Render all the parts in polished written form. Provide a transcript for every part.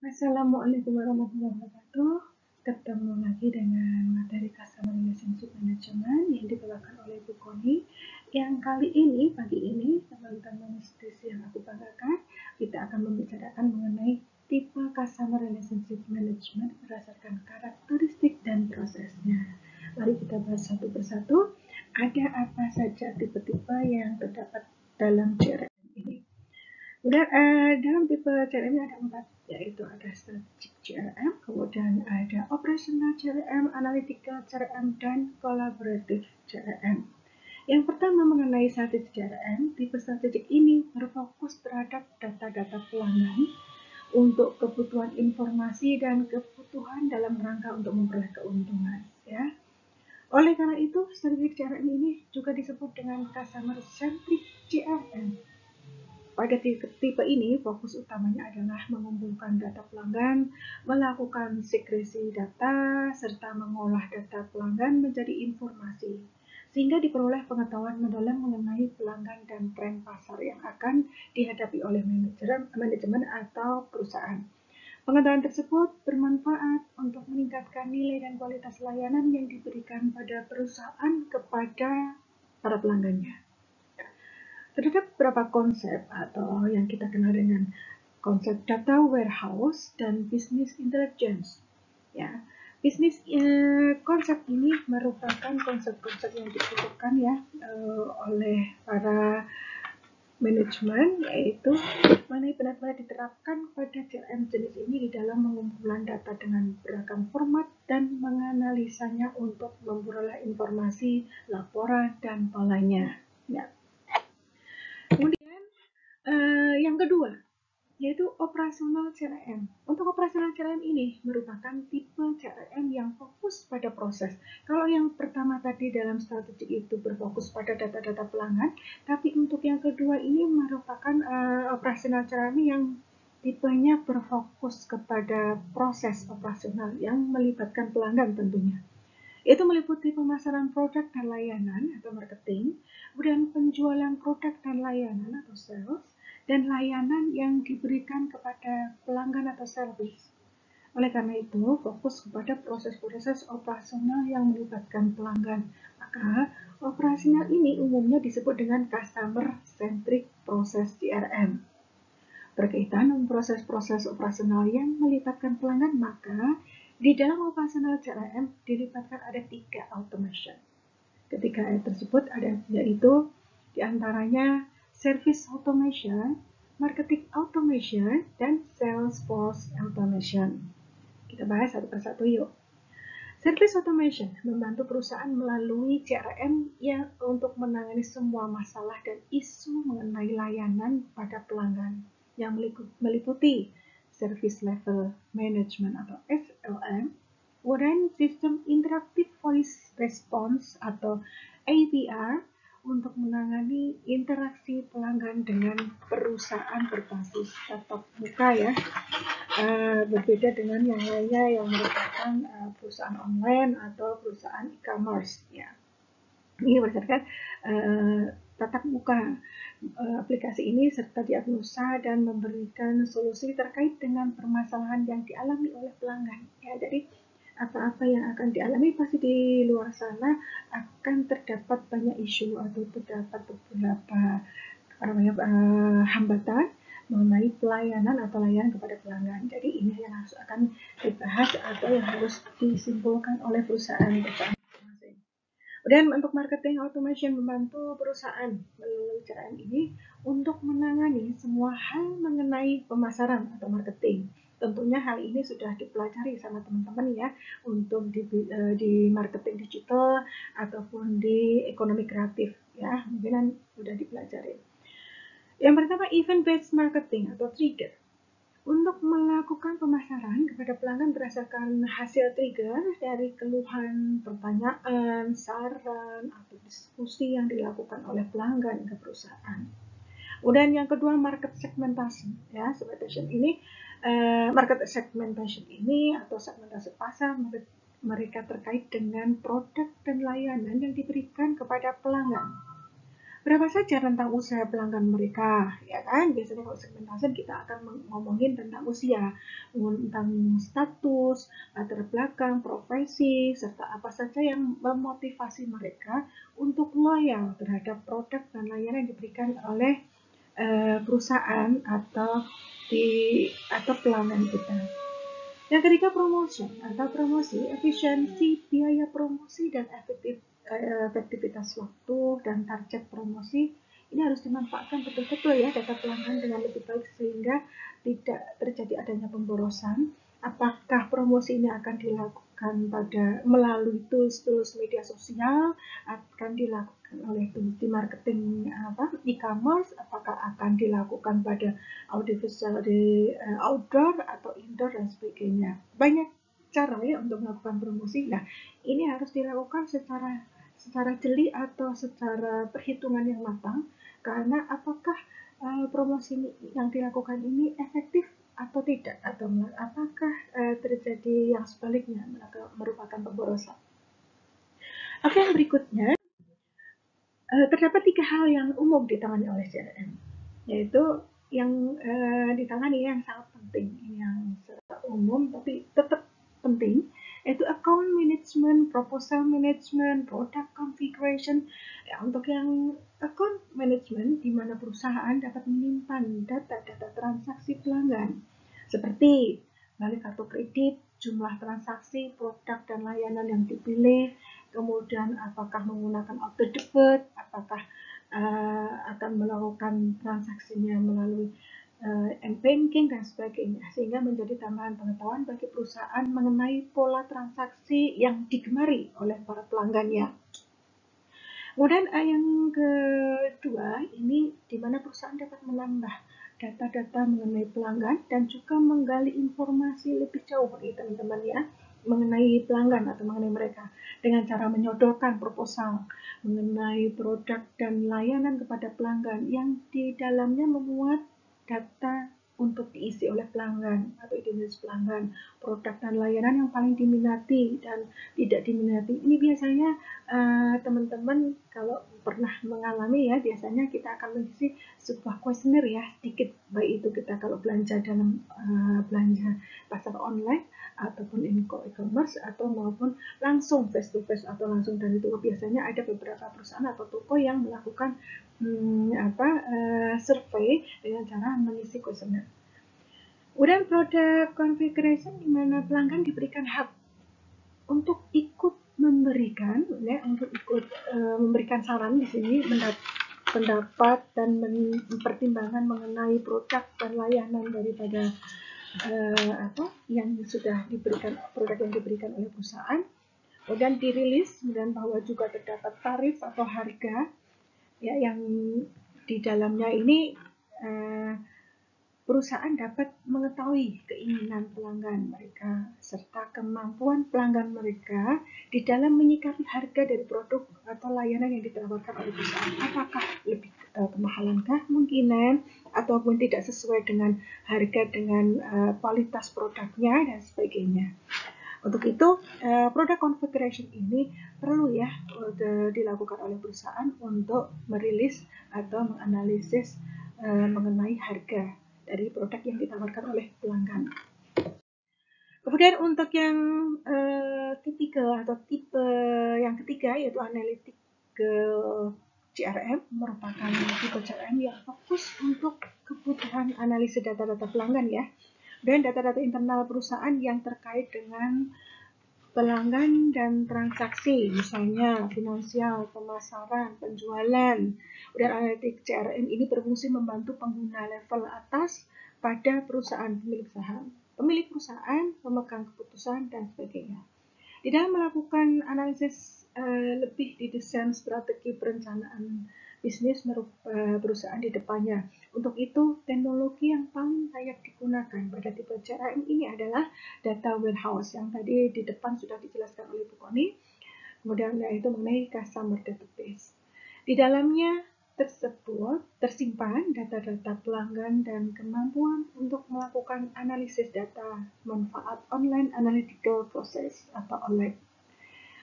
Assalamualaikum warahmatullahi wabarakatuh. Ketemu lagi dengan materi Customer Relationship Management yang dibawakan oleh Bu Koni. Yang kali ini, pagi ini, teman-teman nutrisi yang aku banggakan, kita akan membicarakan mengenai tipe Customer Relationship Management berdasarkan karakteristik dan prosesnya. Mari kita bahas satu persatu. Ada apa saja tipe-tipe yang terdapat dalam CRM ini? Kemudian dalam tipe CRM ada 4, yaitu ada strategic CRM, kemudian ada operational CRM, analytical CRM, dan collaborative CRM. Yang pertama mengenai strategic CRM, tipe strategic ini berfokus terhadap data-data pelanggan untuk kebutuhan informasi dan kebutuhan dalam rangka untuk memperoleh keuntungan. Ya. Oleh karena itu, strategic CRM ini juga disebut dengan customer centric CRM. Pada tipe ini, fokus utamanya adalah mengumpulkan data pelanggan, melakukan sekresi data, serta mengolah data pelanggan menjadi informasi, sehingga diperoleh pengetahuan mendalam mengenai pelanggan dan tren pasar yang akan dihadapi oleh manajemen atau perusahaan. Pengetahuan tersebut bermanfaat untuk meningkatkan nilai dan kualitas layanan yang diberikan pada perusahaan kepada para pelanggannya. Terdapat beberapa konsep atau yang kita kenal dengan konsep data warehouse dan business intelligence. Ya, konsep ini merupakan konsep-konsep yang dibutuhkan oleh para manajemen, yaitu mana benar-benar diterapkan pada CRM jenis ini di dalam pengumpulan data dengan beragam format dan menganalisanya untuk memperoleh informasi, laporan, dan polanya. Ya. Kemudian yang kedua, yaitu operasional CRM. Untuk operasional CRM ini merupakan tipe CRM yang fokus pada proses. Kalau yang pertama tadi dalam strategik itu berfokus pada data-data pelanggan, tapi untuk yang kedua ini merupakan operasional CRM yang tipenya berfokus kepada proses operasional yang melibatkan pelanggan tentunya. Itu meliputi pemasaran produk dan layanan atau marketing, kemudian penjualan produk dan layanan atau sales, dan layanan yang diberikan kepada pelanggan atau service. Oleh karena itu, fokus kepada proses-proses operasional yang melibatkan pelanggan. Maka, operasional ini umumnya disebut dengan Customer Centric Process CRM. Berkaitan dengan proses-proses operasional yang melibatkan pelanggan, maka di dalam operasional CRM dilibatkan ada 3 automation. Ketiga tersebut ada yaitu diantaranya service automation, marketing automation, dan Salesforce automation. Kita bahas satu persatu yuk. Service automation membantu perusahaan melalui CRM yang untuk menangani semua masalah dan isu mengenai layanan pada pelanggan yang meliputi Service Level Management atau SLM, kemudian Sistem Interactive Voice Response atau AVR untuk menangani interaksi pelanggan dengan perusahaan berbasis tatap muka ya. Berbeda dengan yang lainnya yang merupakan perusahaan online atau perusahaan e-commerce ya. Ini berdasarkan tatap muka. Aplikasi ini serta diagnosa dan memberikan solusi terkait dengan permasalahan yang dialami oleh pelanggan. Ya, jadi apa-apa yang akan dialami pasti di luar sana akan terdapat banyak isu atau terdapat beberapa hambatan mengenai pelayanan atau layanan kepada pelanggan. Jadi ini yang harus akan dibahas atau yang harus disimpulkan oleh perusahaan. Kemudian untuk marketing automation membantu perusahaan melalui CRM ini untuk menangani semua hal mengenai pemasaran atau marketing. Tentunya hal ini sudah dipelajari sama teman-teman ya untuk di marketing digital ataupun di ekonomi kreatif ya, mungkin sudah dipelajari. Yang pertama event-based marketing atau trigger. Untuk melakukan pemasaran kepada pelanggan berdasarkan hasil trigger dari keluhan, pertanyaan, saran, atau diskusi yang dilakukan oleh pelanggan ke perusahaan. Kemudian yang kedua market segmentation ya, segmentation ini market segmentation ini atau segmentasi pasar mereka terkait dengan produk dan layanan yang diberikan kepada pelanggan. Berapa saja rentang usia pelanggan mereka, ya kan? Biasanya kalau segmentasi kita akan ngomongin tentang usia, tentang status, latar belakang, profesi, serta apa saja yang memotivasi mereka untuk loyal terhadap produk dan layanan yang diberikan oleh perusahaan atau pelanggan kita. Yang ketiga, promotion atau promosi, efisiensi biaya promosi dan efektivitas waktu dan target promosi ini harus dimanfaatkan betul-betul ya data pelanggan dengan lebih baik sehingga tidak terjadi adanya pemborosan. Apakah promosi ini akan dilakukan melalui tools media sosial, akan dilakukan oleh tools di marketing e-commerce, apakah akan dilakukan pada audiovisual di outdoor atau indoor dan sebagainya. Banyak cara ya untuk melakukan promosi. Nah, ini harus dilakukan secara jeli atau secara perhitungan yang matang, karena apakah promosi yang dilakukan ini efektif atau tidak, atau apakah terjadi yang sebaliknya merupakan pemborosan. Oke, yang berikutnya terdapat 3 hal yang umum ditangani oleh CRM, yaitu yang ditangani yang sangat penting, yang secara umum tapi tetap penting, yaitu account management, proposal management, product configuration. Ya, untuk yang account management, di mana perusahaan dapat menyimpan data-data transaksi pelanggan, seperti balik kartu kredit, jumlah transaksi, produk dan layanan yang dipilih, kemudian apakah menggunakan auto debit, apakah akan melakukan transaksinya melalui m-banking dan sebagainya, sehingga menjadi tambahan pengetahuan bagi perusahaan mengenai pola transaksi yang digemari oleh para pelanggannya. Kemudian yang kedua, ini di mana perusahaan dapat menambah data-data mengenai pelanggan dan juga menggali informasi lebih jauh bagi teman-teman ya, mengenai pelanggan atau mengenai mereka dengan cara menyodorkan proposal mengenai produk dan layanan kepada pelanggan yang di dalamnya memuat data untuk diisi oleh pelanggan atau identitas pelanggan, produk dan layanan yang paling diminati dan tidak diminati. Ini biasanya teman-teman kalau pernah mengalami ya, biasanya kita akan mengisi sebuah kuesioner ya, sedikit, baik itu kita kalau belanja dalam belanja pasar online ataupun e-commerce atau maupun langsung face to face atau langsung dari toko. Biasanya ada beberapa perusahaan atau toko yang melakukan survei dengan cara mengisi kuesioner. Kemudian product configuration, di mana pelanggan diberikan hak untuk ikut memberikan saran di sini, pendapat dan mempertimbangkan mengenai produk dan layanan daripada yang sudah diberikan, produk yang diberikan oleh perusahaan. Kemudian dirilis, dan bahwa juga terdapat tarif atau harga ya, yang di dalamnya ini perusahaan dapat mengetahui keinginan pelanggan mereka serta kemampuan pelanggan mereka di dalam menyikapi harga dari produk atau layanan yang ditawarkan oleh perusahaan. Apakah lebih kemahalankah kemungkinan, ataupun tidak sesuai dengan harga dengan kualitas produknya dan sebagainya. Untuk itu, product configuration ini perlu ya dilakukan oleh perusahaan untuk merilis atau menganalisis mengenai harga dari produk yang ditawarkan oleh pelanggan. Kemudian untuk yang ketiga atau tipe yang ketiga, yaitu analitik CRM, merupakan tipe CRM yang fokus untuk kebutuhan analisis data-data pelanggan ya, dan data-data internal perusahaan yang terkait dengan pelanggan dan transaksi, misalnya finansial, pemasaran, penjualan. Dan analitik CRM ini berfungsi membantu pengguna level atas pada perusahaan pemilik saham, pemilik perusahaan, pemegang keputusan, dan sebagainya. Di dalam melakukan analisis lebih didesain strategi perencanaan bisnis perusahaan di depannya. Untuk itu, teknologi yang paling layak digunakan pada tipe CRM ini adalah data warehouse yang tadi di depan sudah dijelaskan oleh Bu Koni. Kemudian yaitu mengenai customer database. Di dalamnya tersebut tersimpan data-data pelanggan dan kemampuan untuk melakukan analisis data manfaat online analytical process atau OLAP.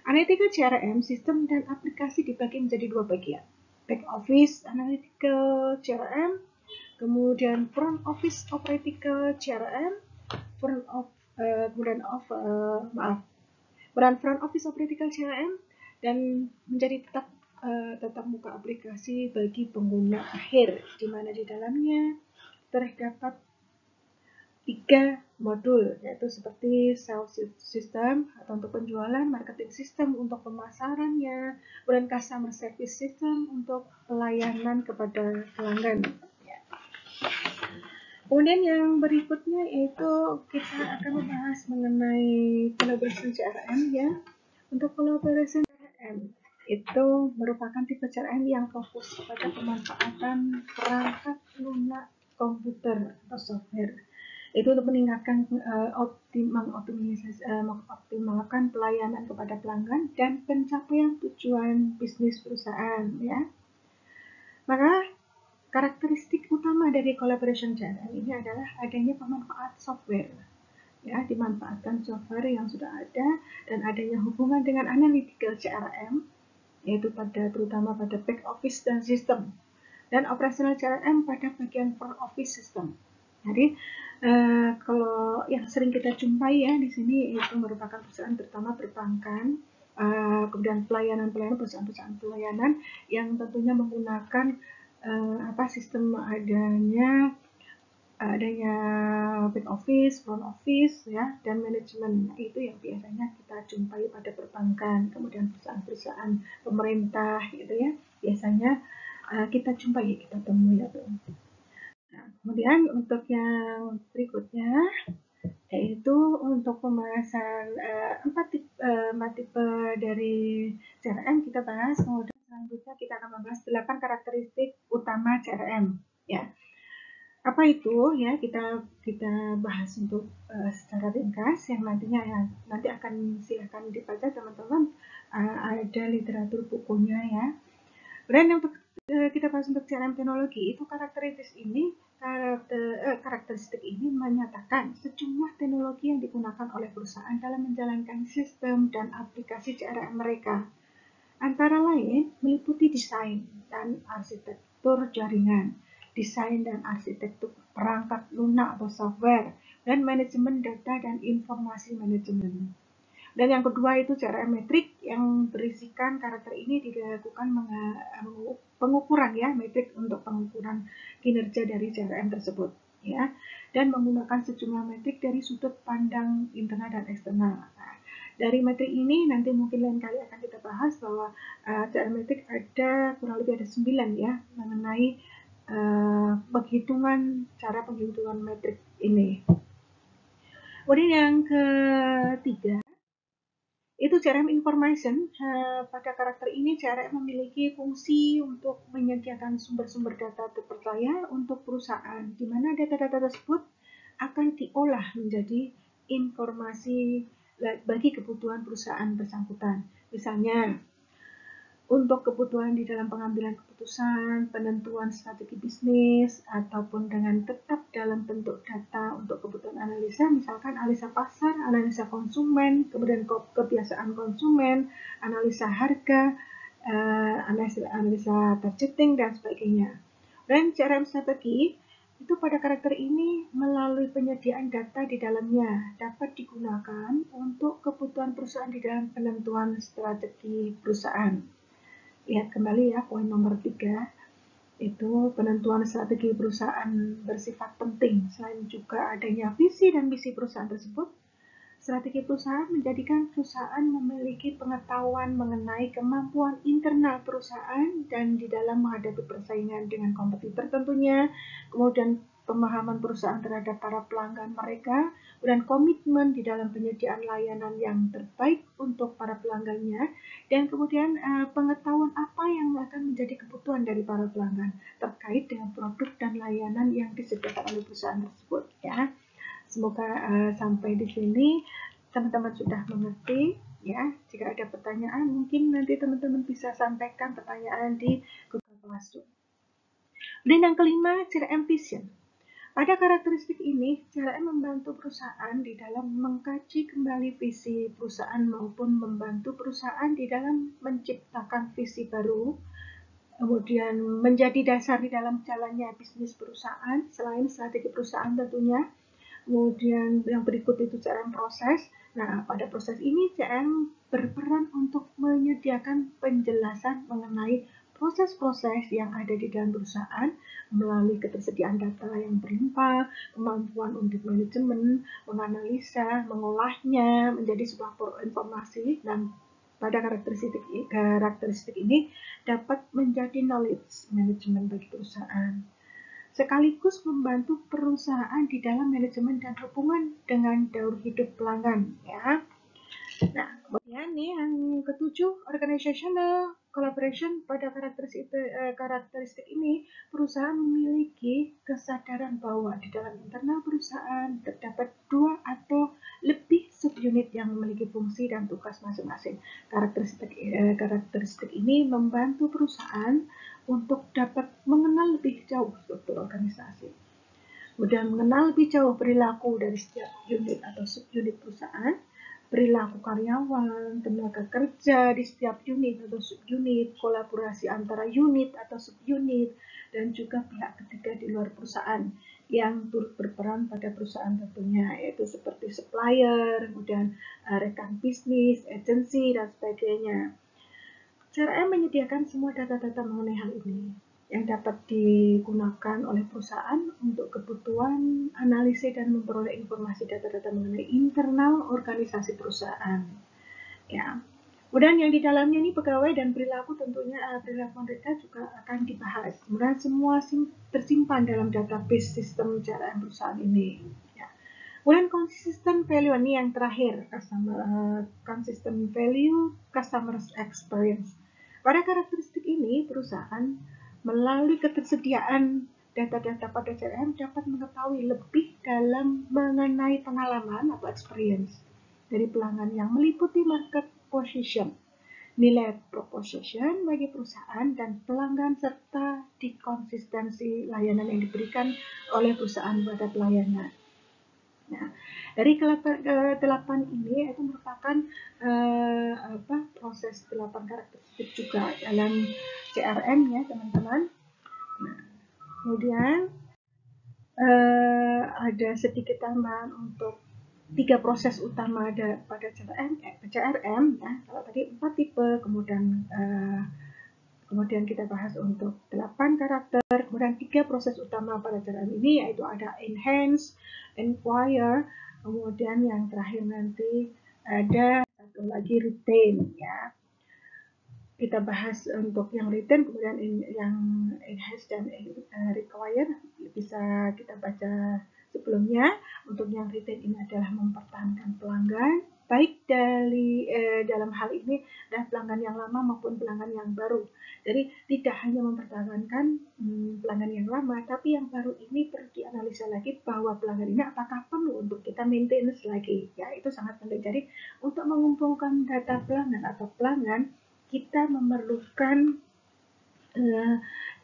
Analytical CRM, sistem dan aplikasi dibagi menjadi 2 bagian. back office analytical CRM, kemudian front office operational CRM, front of kemudian peran front office operational CRM, dan menjadi tetap muka aplikasi bagi pengguna akhir, di mana di dalamnya terdapat 3 modul, yaitu seperti sales system atau untuk penjualan, marketing system untuk pemasarannya, kemudian customer service system untuk pelayanan kepada pelanggan. Kemudian yang berikutnya itu kita akan membahas mengenai collaboration CRM ya. Untuk collaboration CRM itu merupakan tipe CRM yang fokus pada pemanfaatan perangkat lunak komputer atau software. Itu untuk meningkatkan mengoptimalkan pelayanan kepada pelanggan dan pencapaian tujuan bisnis perusahaan ya. Maka karakteristik utama dari collaboration CRM ini adalah adanya pemanfaat software. Ya, dimanfaatkan software yang sudah ada dan adanya hubungan dengan analytical CRM, yaitu terutama pada back office dan sistem, dan operational CRM pada bagian front office system. Jadi kalau yang sering kita jumpai ya di sini itu merupakan perusahaan terutama perbankan, kemudian pelayanan perusahaan-perusahaan pelayanan yang tentunya menggunakan sistem adanya back office, front office ya, dan manajemen. Itu yang biasanya kita jumpai pada perbankan, kemudian perusahaan-perusahaan pemerintah gitu ya. Biasanya kita jumpai, kita temui ya tuh. Nah, kemudian untuk yang berikutnya yaitu untuk pembahasan 4 tipe dari CRM kita bahas. Kemudian selanjutnya kita akan membahas 8 karakteristik utama CRM ya. Apa itu ya, kita bahas untuk secara ringkas yang nantinya ya nanti akan silakan dibaca teman-teman, ada literatur bukunya ya. Dan untuk kita bahas untuk CRM teknologi itu karakteristik ini menyatakan sejumlah teknologi yang digunakan oleh perusahaan dalam menjalankan sistem dan aplikasi CRM mereka. Antara lain meliputi desain dan arsitektur jaringan, desain dan arsitektur perangkat lunak atau software, dan manajemen data dan informasi manajemen. Dan yang kedua itu CRM metrik yang berisikan karakter ini dilakukan pengukuran ya, metrik untuk pengukuran kinerja dari CRM tersebut ya, dan menggunakan sejumlah metrik dari sudut pandang internal dan eksternal. Nah, dari metrik ini nanti mungkin lain kali akan kita bahas bahwa CRM metrik ada kurang lebih ada 9 ya mengenai cara penghitungan metrik ini. Kemudian yang ketiga itu CRM information. Pada karakter ini CRM memiliki fungsi untuk menyediakan sumber-sumber data terpercaya untuk perusahaan, di mana data-data tersebut akan diolah menjadi informasi bagi kebutuhan perusahaan bersangkutan. Misalnya untuk kebutuhan di dalam pengambilan keputusan, penentuan strategi bisnis, ataupun dengan tetap dalam bentuk data untuk kebutuhan analisa, misalkan analisa pasar, analisa konsumen, kemudian kebiasaan konsumen, analisa harga, analisa targeting, dan sebagainya. Dan CRM strategi itu pada karakter ini melalui penyediaan data di dalamnya dapat digunakan untuk kebutuhan perusahaan di dalam penentuan strategi perusahaan. Lihat kembali ya poin nomor 3, itu penentuan strategi perusahaan bersifat penting. Selain juga adanya visi dan misi perusahaan tersebut, strategi perusahaan menjadikan perusahaan memiliki pengetahuan mengenai kemampuan internal perusahaan dan di dalam menghadapi persaingan dengan kompetitor tentunya, kemudian pemahaman perusahaan terhadap para pelanggan mereka, dan komitmen di dalam penyediaan layanan yang terbaik untuk para pelanggannya, dan kemudian pengetahuan apa yang akan menjadi kebutuhan dari para pelanggan terkait dengan produk dan layanan yang disediakan oleh perusahaan tersebut ya. Semoga sampai di sini teman-teman sudah mengerti ya. Jika ada pertanyaan mungkin nanti teman-teman bisa sampaikan pertanyaan di Google Classroom. Dan yang kelima, CRM Vision. Pada karakteristik ini, CRM membantu perusahaan di dalam mengkaji kembali visi perusahaan maupun membantu perusahaan di dalam menciptakan visi baru kemudian menjadi dasar di dalam jalannya bisnis perusahaan, selain strategi perusahaan tentunya. Kemudian yang berikut itu CRM proses. Nah, pada proses ini CRM berperan untuk menyediakan penjelasan mengenai proses-proses yang ada di dalam perusahaan melalui ketersediaan data yang berlimpah, kemampuan untuk manajemen, menganalisa, mengolahnya menjadi sebuah informasi, dan pada karakteristik ini dapat menjadi knowledge management bagi perusahaan, sekaligus membantu perusahaan di dalam manajemen dan hubungan dengan daur hidup pelanggan, ya. Nah, kemudian nih yang ketujuh, organizational collaboration. Pada karakteristik ini, perusahaan memiliki kesadaran bahwa di dalam internal perusahaan terdapat dua atau lebih subunit yang memiliki fungsi dan tugas masing-masing. Karakteristik ini membantu perusahaan untuk dapat mengenal lebih jauh struktur organisasi, kemudian mengenal lebih jauh perilaku dari setiap unit atau subunit perusahaan, perilaku karyawan, tenaga kerja di setiap unit atau subunit, kolaborasi antara unit atau subunit, dan juga pihak ketiga di luar perusahaan yang turut berperan pada perusahaan tentunya, yaitu seperti supplier, kemudian rekan bisnis, agensi, dan sebagainya. CRM menyediakan semua data-data mengenai hal ini yang dapat digunakan oleh perusahaan untuk kebutuhan analisis dan memperoleh informasi data-data mengenai internal organisasi perusahaan. Ya. Kemudian yang di dalamnya ini pegawai dan perilaku, tentunya perilaku mereka juga akan dibahas. Kemudian semua tersimpan dalam database sistem CRM perusahaan ini. Ya. Kemudian consistent value ini yang terakhir, consistent value customer experience. Pada karakteristik ini, perusahaan melalui ketersediaan data-data pada CRM dapat mengetahui lebih dalam mengenai pengalaman atau experience dari pelanggan yang meliputi market position, nilai proposition bagi perusahaan dan pelanggan, serta di konsistensi layanan yang diberikan oleh perusahaan pada pelayanan. Nah, dari ke-8 ini itu merupakan proses 8 karakteristik juga dalam CRM ya teman-teman. Nah, kemudian ada sedikit tambahan untuk 3 proses utama pada CRM ya. Kalau tadi 4 tipe, kemudian kita bahas untuk 8 karakter, kemudian 3 proses utama pada CRM ini, yaitu ada enhance, inquire, kemudian yang terakhir nanti ada satu lagi retain ya. Kita bahas untuk yang retain, kemudian yang enhance dan require bisa kita baca sebelumnya. Untuk yang retain ini adalah mempertahankan pelanggan, baik dalam hal ini adalah pelanggan yang lama maupun pelanggan yang baru. Jadi tidak hanya mempertahankan pelanggan yang lama, tapi yang baru ini perlu dianalisa lagi bahwa pelanggan ini apakah perlu untuk kita maintenance lagi. Ya, itu sangat penting. Jadi untuk mengumpulkan data pelanggan atau pelanggan, kita memerlukan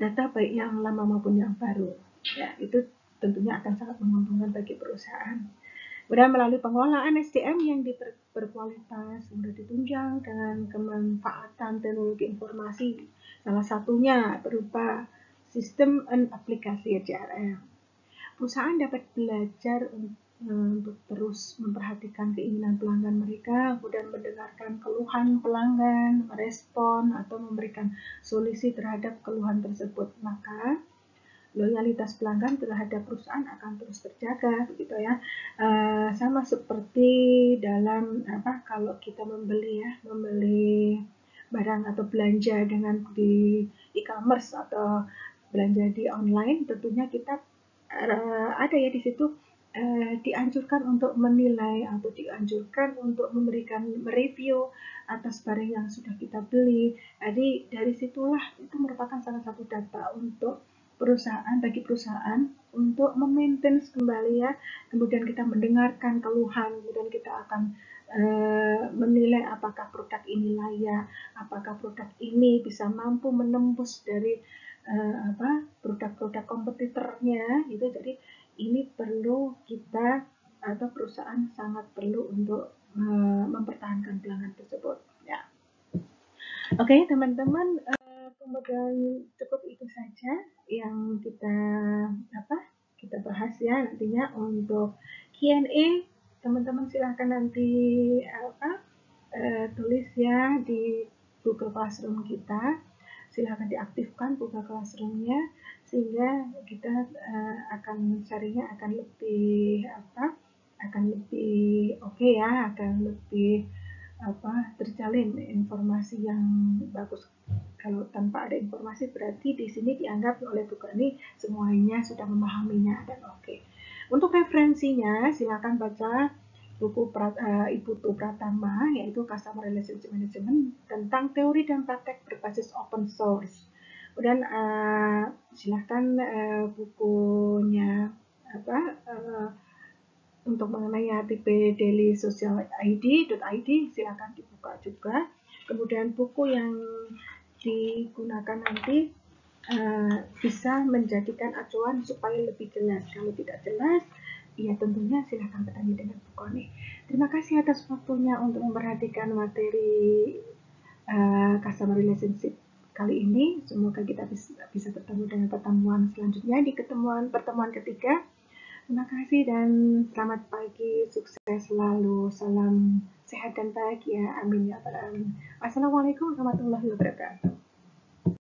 data baik yang lama maupun yang baru. Ya, itu tentunya akan sangat menguntungkan bagi perusahaan. Kemudian melalui pengelolaan SDM yang berkualitas, sudah ditunjang dengan kemanfaatan teknologi informasi, salah satunya berupa sistem dan aplikasi CRM. Perusahaan dapat belajar untuk terus memperhatikan keinginan pelanggan mereka, kemudian mendengarkan keluhan pelanggan, merespon atau memberikan solusi terhadap keluhan tersebut. Maka loyalitas pelanggan terhadap perusahaan akan terus terjaga, begitu ya. Sama seperti dalam kalau kita membeli barang atau belanja dengan di e-commerce atau belanja di online, tentunya kita ada ya di situ dianjurkan untuk menilai atau dianjurkan untuk memberikan review atas barang yang sudah kita beli. Jadi dari situlah itu merupakan salah satu data untuk bagi perusahaan untuk memaintain kembali ya. Kemudian kita mendengarkan keluhan, kemudian kita akan menilai apakah produk ini layak, apakah produk ini bisa mampu menembus dari produk-produk kompetitornya gitu. Jadi ini perlu kita atau perusahaan sangat perlu untuk mempertahankan pelanggan tersebut ya. Oke, teman-teman, kemudian cukup itu saja yang kita bahas ya nantinya. Untuk Q&A, teman-teman silahkan nanti tulis ya di Google Classroom kita. Silahkan diaktifkan Google Classroom-nya sehingga kita akan sharingnya akan lebih oke ya, akan lebih terjalin informasi yang bagus. Kalau tanpa ada informasi berarti di sini dianggap oleh Bu Koni semuanya sudah memahaminya dan oke. Untuk referensinya silakan baca buku Ibu Tu Pratama, yaitu Customer Relationship Management tentang teori dan praktek berbasis open source. Kemudian silakan bukunya untuk mengenai HTP Daily Social ID.id silakan dibuka juga. Kemudian buku yang digunakan nanti bisa menjadikan acuan supaya lebih jelas. Kalau tidak jelas, ya tentunya silahkan bertanya dengan Bu Koni. Terima kasih atas waktunya untuk memperhatikan materi customer relationship kali ini. Semoga kita bisa bertemu dengan pertemuan selanjutnya di pertemuan ketiga. Terima kasih dan selamat pagi, sukses selalu, salam sehat dan bahagia, amin ya rabbal alamin. Wassalamualaikum warahmatullahi wabarakatuh.